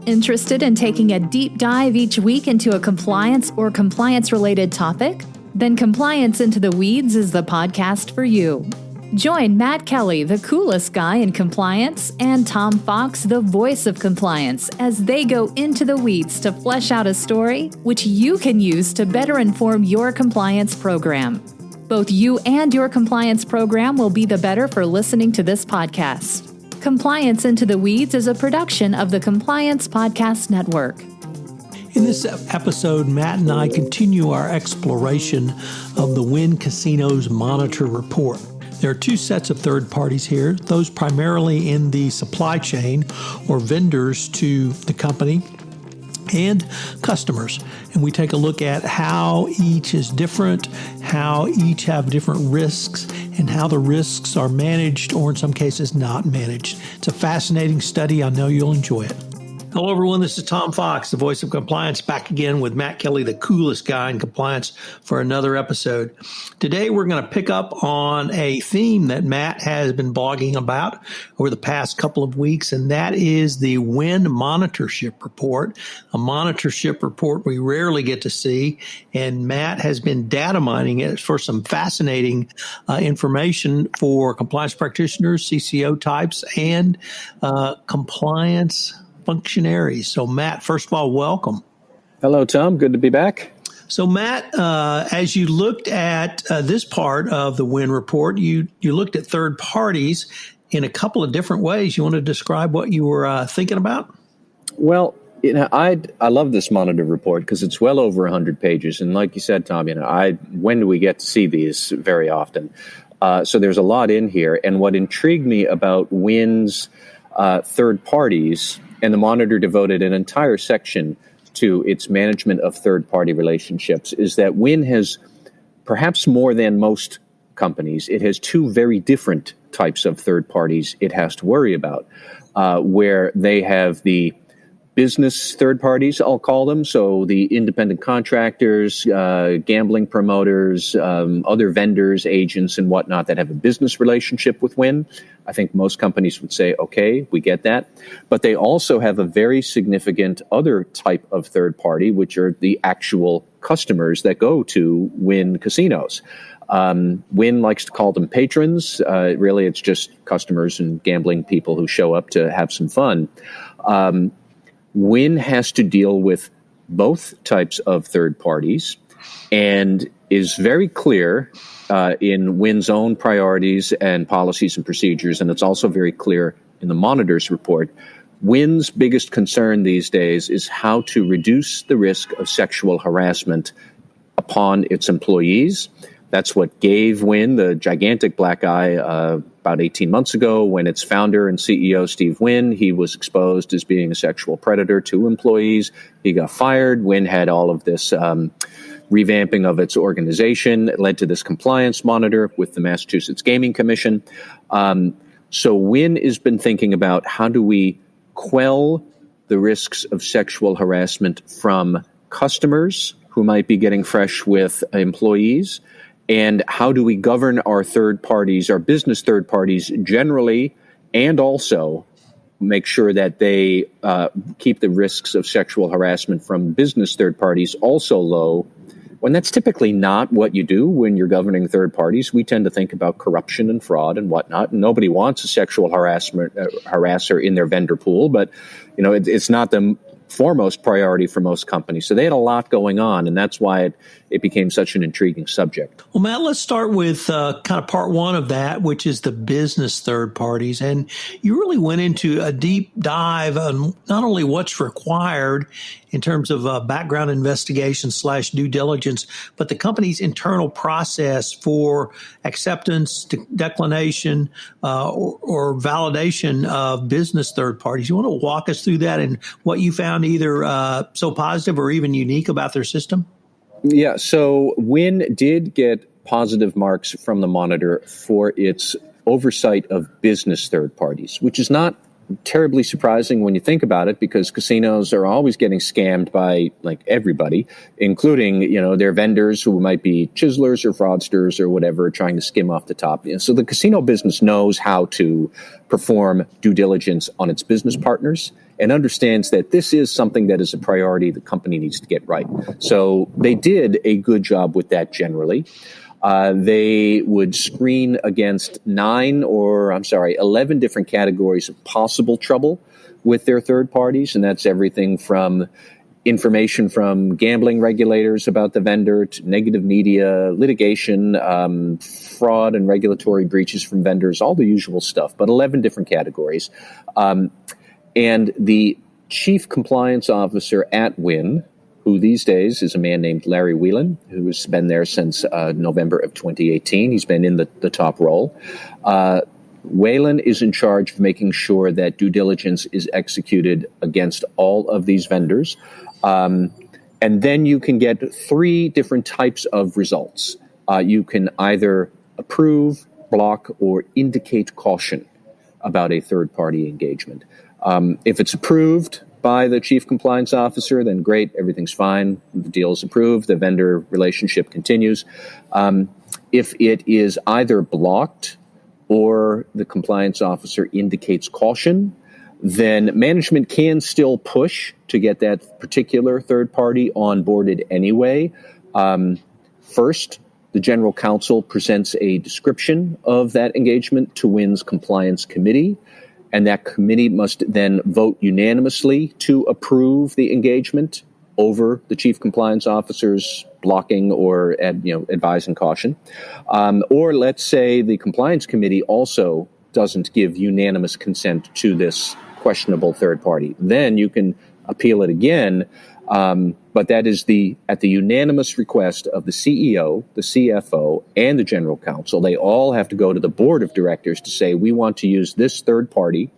Interested in taking a deep dive each week into a compliance or compliance-related topic? Then Compliance Into the Weeds is the podcast for you. Join Matt Kelly, the coolest guy in compliance, and Tom Fox, the voice of compliance, as they go into the weeds to flesh out a story which you can use to better inform your compliance program. Both you and your compliance program will be the better for listening to this podcast. Compliance Into the Weeds is a production of the Compliance Podcast Network. In this episode, Matt and I continue our exploration of the Wynn Casino's Monitor report. There are two sets of third parties here, those primarily in the supply chain or vendors to the company and customers. And we take a look at how each is different, how each have different risks, and how the risks are managed or in some cases not managed. It's a fascinating study. I know you'll enjoy it. Hello, everyone. This is Tom Fox, the voice of compliance, back again with Matt Kelly, the coolest guy in compliance, for another episode. Today, we're going to pick up on a theme that Matt has been blogging about over the past couple of weeks, and that is the Wynn Monitorship report, a monitorship report we rarely get to see, and Matt has been data mining it for some fascinating information for compliance practitioners, CCO types, and compliance functionaries. So, Matt, first of all, welcome. Hello, Tom. Good to be back. So, Matt, as you looked at this part of the Wynn report, you looked at third parties in a couple of different ways. You want to describe what you were thinking about? Well, I love this monitor report because it's well over 100 pages. And like you said, Tom, when do we get to see these very often? So there's a lot in here. And what intrigued me about Wynn's third parties, and the monitor devoted an entire section to its management of third-party relationships, is that Wynn has, perhaps more than most companies, it has two very different types of third parties it has to worry about, where they have the business third parties, I'll call them, so the independent contractors, gambling promoters, other vendors, agents, and whatnot that have a business relationship with Wynn. I think most companies would say, okay, we get that. But they also have a very significant other type of third party, which are the actual customers that go to Wynn casinos. Wynn likes to call them patrons. Really, it's just customers and gambling people who show up to have some fun. Wynn has to deal with both types of third parties and is very clear in Wynn's own priorities and policies and procedures, and it's also very clear in the monitor's report. Wynn's biggest concern these days is how to reduce the risk of sexual harassment upon its employees. That's what gave Wynn the gigantic black eye about 18 months ago when its founder and CEO, Steve Wynn, he was exposed as being a sexual predator to employees. He got fired. Wynn had all of this revamping of its organization. It led to this compliance monitor with the Massachusetts Gaming Commission. So Wynn has been thinking about how do we quell the risks of sexual harassment from customers who might be getting fresh with employees, and how do we govern our third parties, our business third parties generally, and also make sure that they keep the risks of sexual harassment from business third parties also low, when that's typically not what you do when you're governing third parties. We tend to think about corruption and fraud and whatnot. And nobody wants a sexual harasser in their vendor pool, but it's not the foremost priority for most companies. So they had a lot going on, and that's why it became such an intriguing subject. Well, Matt, let's start with kind of part one of that, which is the business third parties. And you really went into a deep dive on not only what's required in terms of background investigation / due diligence, but the company's internal process for acceptance, declination, or validation of business third parties. You want to walk us through that and what you found either so positive or even unique about their system? Yeah, so Wynn did get positive marks from the monitor for its oversight of business third parties, which is not terribly surprising when you think about it, because casinos are always getting scammed by like everybody, including, their vendors who might be chiselers or fraudsters or whatever, trying to skim off the top. So the casino business knows how to perform due diligence on its business partners and understands that this is something that is a priority the company needs to get right. So they did a good job with that generally. They would screen against 11 different categories of possible trouble with their third parties. And that's everything from information from gambling regulators about the vendor to negative media, litigation, fraud and regulatory breaches from vendors, all the usual stuff, but 11 different categories. And the chief compliance officer at Wynn, who these days is a man named Larry Whelan, who's been there since November of 2018. He's been in the top role. Whelan is in charge of making sure that due diligence is executed against all of these vendors. And then you can get 3 different types of results. You can either approve, block, or indicate caution about a third-party engagement. If it's approved by the chief compliance officer, then great, everything's fine. The deal is approved. The vendor relationship continues. If it is either blocked or the compliance officer indicates caution, then management can still push to get that particular third party onboarded anyway. First, the general counsel presents a description of that engagement to Wynn's compliance committee. And that committee must then vote unanimously to approve the engagement over the chief compliance officer's blocking or advising caution. Or let's say the compliance committee also doesn't give unanimous consent to this questionable third party. Then you can appeal it again. But that is at the unanimous request of the CEO, the CFO, and the general counsel. They all have to go to the board of directors to say, we want to use this third party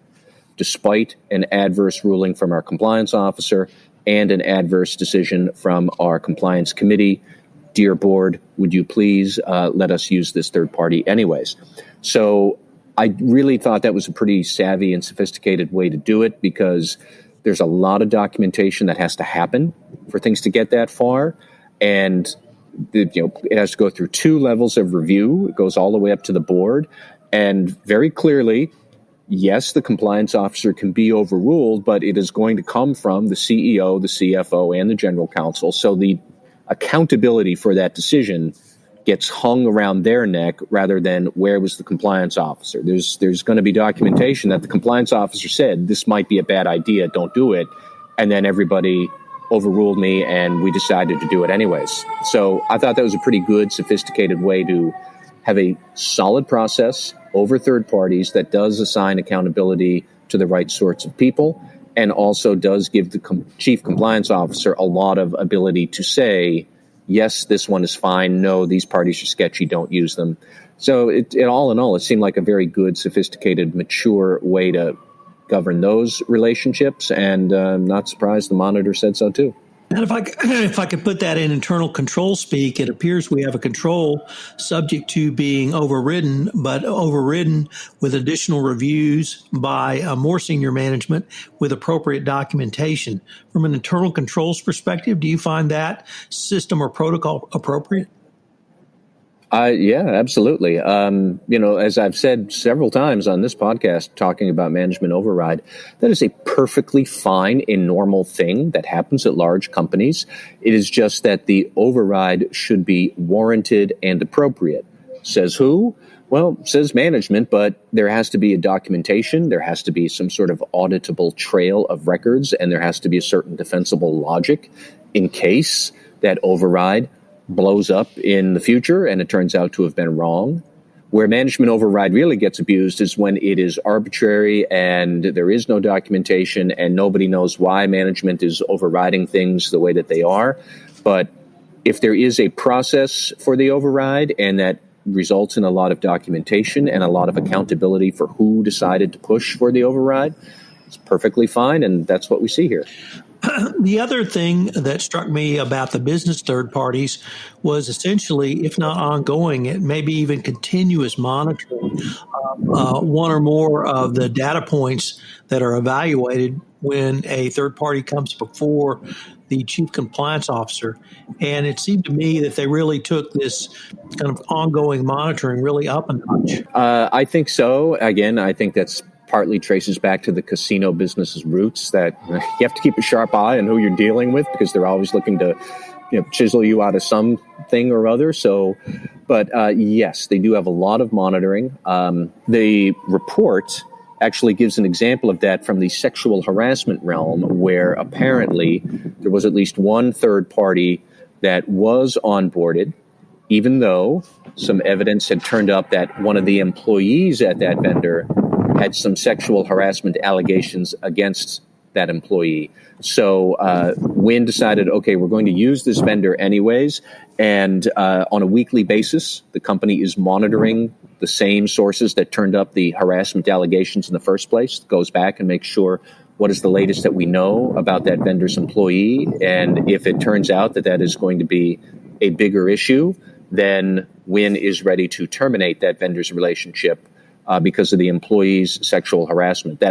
despite an adverse ruling from our compliance officer and an adverse decision from our compliance committee. Dear board, would you please let us use this third party anyways? So I really thought that was a pretty savvy and sophisticated way to do it, because there's a lot of documentation that has to happen for things to get that far. And it has to go through 2 levels of review. It goes all the way up to the board. And very clearly, yes, the compliance officer can be overruled, but it is going to come from the CEO, the CFO, and the general counsel. So the accountability for that decision gets hung around their neck rather than where was the compliance officer. There's going to be documentation that the compliance officer said, this might be a bad idea, don't do it. And then everybody overruled me and we decided to do it anyways. So I thought that was a pretty good, sophisticated way to have a solid process over third parties that does assign accountability to the right sorts of people and also does give the chief compliance officer a lot of ability to say, yes, this one is fine. No, these parties are sketchy. Don't use them. So all in all, it seemed like a very good, sophisticated, mature way to govern those relationships. And I'm not surprised the monitor said so too. And if I could put that in internal control speak, it appears we have a control subject to being overridden, but overridden with additional reviews by more senior management with appropriate documentation. From an internal controls perspective, do you find that system or protocol appropriate? Yeah, absolutely. As I've said several times on this podcast, talking about management override, that is a perfectly fine and normal thing that happens at large companies. It is just that the override should be warranted and appropriate. Says who? Well, says management, but there has to be a documentation. There has to be some sort of auditable trail of records, and there has to be a certain defensible logic in case that override blows up in the future and it turns out to have been wrong. Where management override really gets abused is when it is arbitrary and there is no documentation and nobody knows why management is overriding things the way that they are. But if there is a process for the override and that results in a lot of documentation and a lot of accountability for who decided to push for the override, it's perfectly fine, and that's what we see here. The other thing that struck me about the business third parties was essentially, if not ongoing, it maybe even continuous monitoring one or more of the data points that are evaluated when a third party comes before the chief compliance officer. And it seemed to me that they really took this kind of ongoing monitoring really up a notch. I think so. Again, I think that's partly traces back to the casino business's roots, that you have to keep a sharp eye on who you're dealing with because they're always looking to chisel you out of something or other. So, but yes, they do have a lot of monitoring. The report actually gives an example of that from the sexual harassment realm, where apparently there was at least one third party that was onboarded, even though some evidence had turned up that one of the employees at that vendor had some sexual harassment allegations against that employee. So Wynn decided, okay, we're going to use this vendor anyways. And on a weekly basis, the company is monitoring the same sources that turned up the harassment allegations in the first place, goes back and makes sure what is the latest that we know about that vendor's employee. And if it turns out that that is going to be a bigger issue, then Wynn is ready to terminate that vendor's relationship because of the employee's sexual harassment.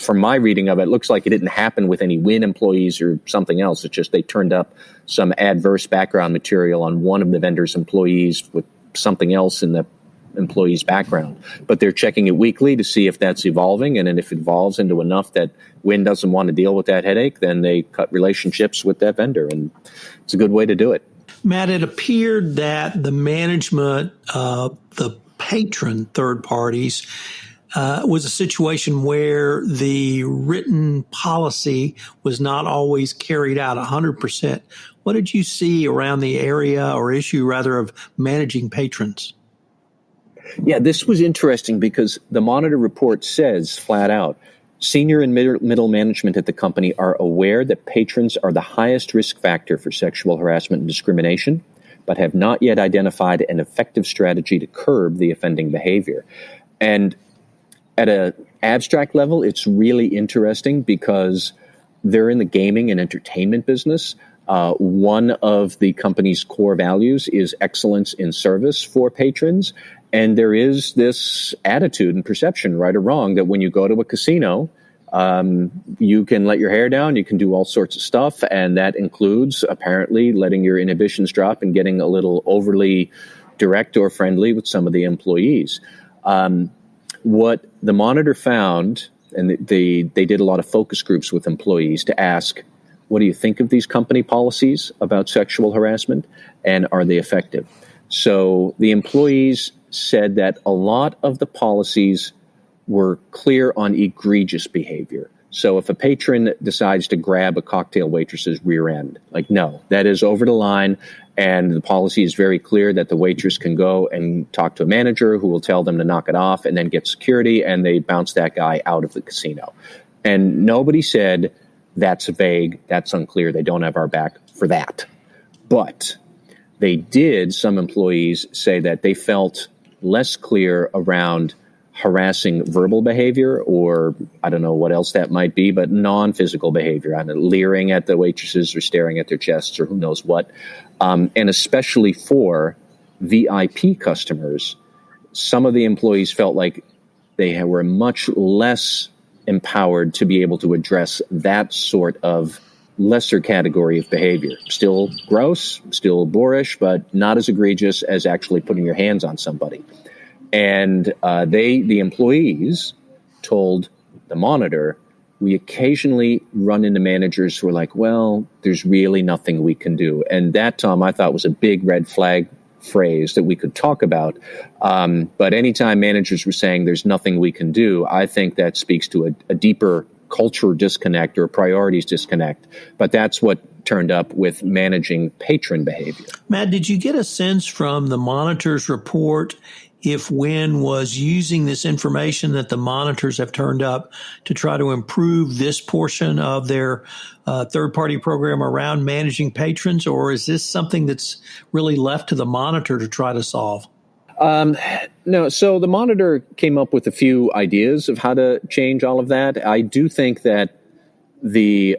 From my reading of it, looks like it didn't happen with any Wynn employees or something else. It's just they turned up some adverse background material on one of the vendor's employees with something else in the employee's background. But they're checking it weekly to see if that's evolving. And then if it evolves into enough that Wynn doesn't want to deal with that headache, then they cut relationships with that vendor. And it's a good way to do it. Matt, it appeared that the management of the patron third parties was a situation where the written policy was not always carried out 100%. What did you see around the area or issue, rather, of managing patrons? Yeah, this was interesting because the Monitor report says flat out, senior and middle management at the company are aware that patrons are the highest risk factor for sexual harassment and discrimination, but have not yet identified an effective strategy to curb the offending behavior. And at an abstract level, it's really interesting because they're in the gaming and entertainment business. One of the company's core values is excellence in service for patrons. And there is this attitude and perception, right or wrong, that when you go to a casino, you can let your hair down, you can do all sorts of stuff. And that includes apparently letting your inhibitions drop and getting a little overly direct or friendly with some of the employees. What the Monitor found, and they did a lot of focus groups with employees to ask, what do you think of these company policies about sexual harassment, and are they effective? So the employees said that a lot of the policies were clear on egregious behavior. So if a patron decides to grab a cocktail waitress's rear end, like, no, that is over the line. And the policy is very clear that the waitress can go and talk to a manager who will tell them to knock it off and then get security, and they bounce that guy out of the casino. And nobody said, that's vague, that's unclear, they don't have our back for that. But they did, some employees, say that they felt less clear around harassing verbal behavior, or I don't know what else that might be, but non-physical behavior, either leering at the waitresses or staring at their chests or who knows what. And especially for VIP customers, some of the employees felt like they were much less empowered to be able to address that sort of lesser category of behavior. Still gross, still boorish, but not as egregious as actually putting your hands on somebody. And the employees told the Monitor, we occasionally run into managers who are like, well, there's really nothing we can do. And that, Tom, I thought was a big red flag phrase that we could talk about. But anytime managers were saying there's nothing we can do, I think that speaks to a deeper culture disconnect or priorities disconnect. But that's what turned up with managing patron behavior. Matt, did you get a sense from the Monitor's report if Wynn was using this information that the monitors have turned up to try to improve this portion of their third-party program around managing patrons, or is this something that's really left to the Monitor to try to solve? No, so the Monitor came up with a few ideas of how to change all of that. I do think that the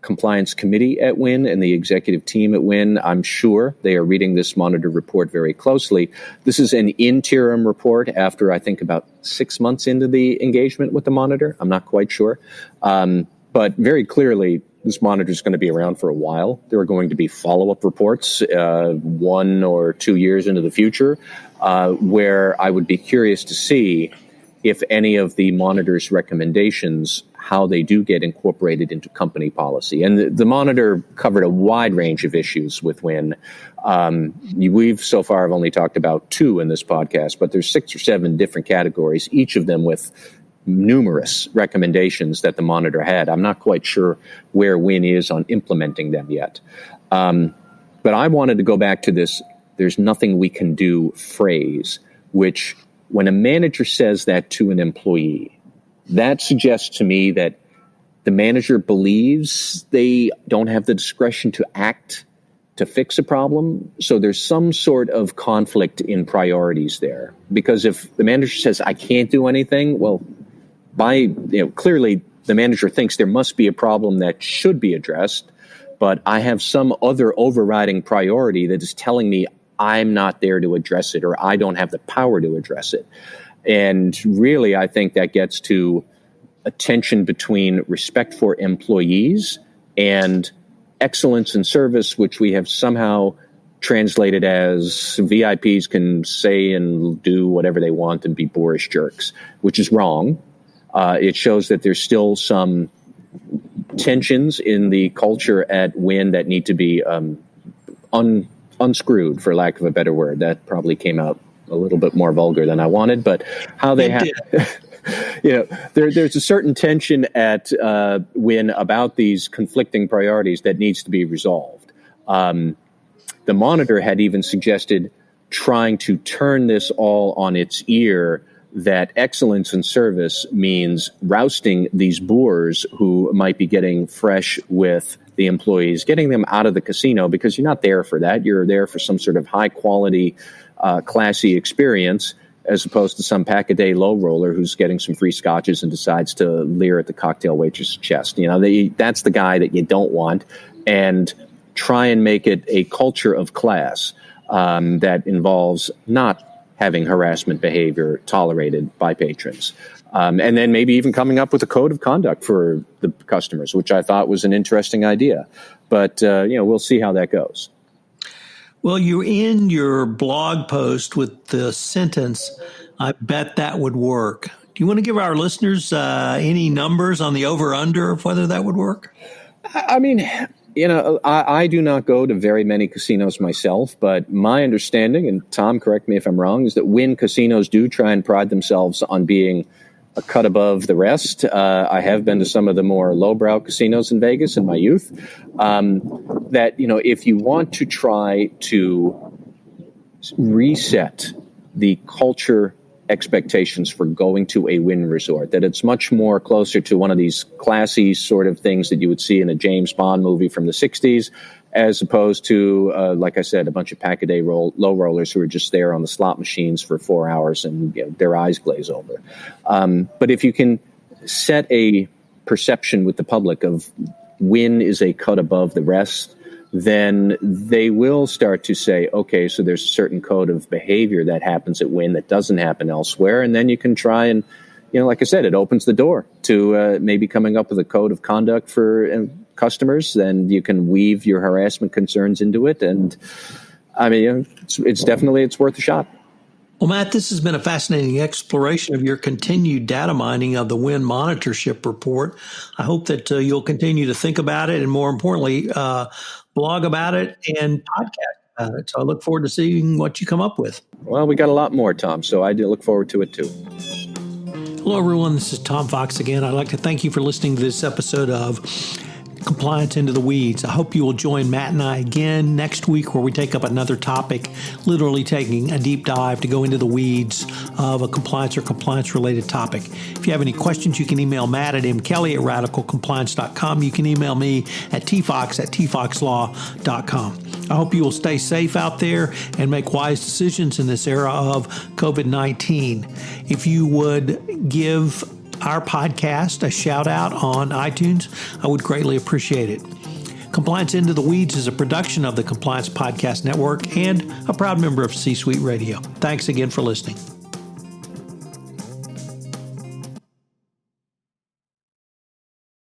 compliance committee at Wynn and the executive team at Wynn, I'm sure they are reading this monitor report very closely. This is an interim report after, I think, about 6 months into the engagement with the monitor. I'm not quite sure. But very clearly, this monitor is going to be around for a while. There are going to be follow-up reports 1 or 2 years into the future, where I would be curious to see if any of the monitor's recommendations, how they do get incorporated into company policy. And the monitor covered a wide range of issues with Wynn. We've so far have only talked about 2 in this podcast, but there's 6 or 7 different categories, each of them with numerous recommendations that the monitor had. I'm not quite sure where Wynn is on implementing them yet. But I wanted to go back to this "there's nothing we can do" phrase, which when a manager says that to an employee, that suggests to me that the manager believes they don't have the discretion to act to fix a problem. So there's some sort of conflict in priorities there. Because if the manager says, "I can't do anything," well, clearly the manager thinks there must be a problem that should be addressed, but I have some other overriding priority that is telling me I'm not there to address it, or I don't have the power to address it. And really, I think that gets to a tension between respect for employees and excellence in service, which we have somehow translated as VIPs can say and do whatever they want and be boorish jerks, which is wrong. It shows that there's still some tensions in the culture at Wynn that need to be unscrewed, for lack of a better word. That probably came out a little bit more vulgar than I wanted, but how they have, there's a certain tension at Wynn about these conflicting priorities that needs to be resolved. The monitor had even suggested trying to turn this all on its ear, that excellence in service means rousting these boors who might be getting fresh with the employees, getting them out of the casino, because you're not there for that. You're there for some sort of high quality, classy experience, as opposed to some pack-a-day low roller who's getting some free scotches and decides to leer at the cocktail waitress's chest. That's the guy that you don't want, and try and make it a culture of class that involves not having harassment behavior tolerated by patrons. And then maybe even coming up with a code of conduct for the customers, which I thought was an interesting idea. But, we'll see how that goes. Well, you end your blog post with the sentence, "I bet that would work." Do you want to give our listeners any numbers on the over-under of whether that would work? I mean, I do not go to very many casinos myself, but my understanding, and Tom, correct me if I'm wrong, is that Wynn casinos do try and pride themselves on being a cut above the rest. I have been to some of the more lowbrow casinos in Vegas in my youth. That, if you want to try to reset the culture expectations for going to a Wynn resort, that it's much more closer to one of these classy sort of things that you would see in a James Bond movie from the 60s, as opposed to, like I said, a bunch of pack-a-day low rollers who are just there on the slot machines for 4 hours and their eyes glaze over. But if you can set a perception with the public of Wynn is a cut above the rest, then they will start to say, okay, so there's a certain code of behavior that happens at Wynn that doesn't happen elsewhere. And then you can try and, like I said, it opens the door to maybe coming up with a code of conduct for customers. Then you can weave your harassment concerns into it. And I mean, it's worth a shot. Well, Matt, this has been a fascinating exploration of your continued data mining of the Wynn Monitorship Report. I hope that you'll continue to think about it and, more importantly, blog about it and podcast about it. So I look forward to seeing what you come up with. Well, we got a lot more, Tom, so I do look forward to it too. Hello, everyone. This is Tom Fox again. I'd like to thank you for listening to this episode of Compliance Into the Weeds. I hope you will join Matt and I again next week, where we take up another topic, literally taking a deep dive to go into the weeds of a compliance or compliance-related topic. If you have any questions, you can email Matt at mkelly@radicalcompliance.com. You can email me at tfox@tfoxlaw.com. I hope you will stay safe out there and make wise decisions in this era of COVID-19. If you would give our podcast a shout out on iTunes, I would greatly appreciate it. Compliance Into the Weeds is a production of the Compliance Podcast Network and a proud member of C-Suite Radio. Thanks again for listening.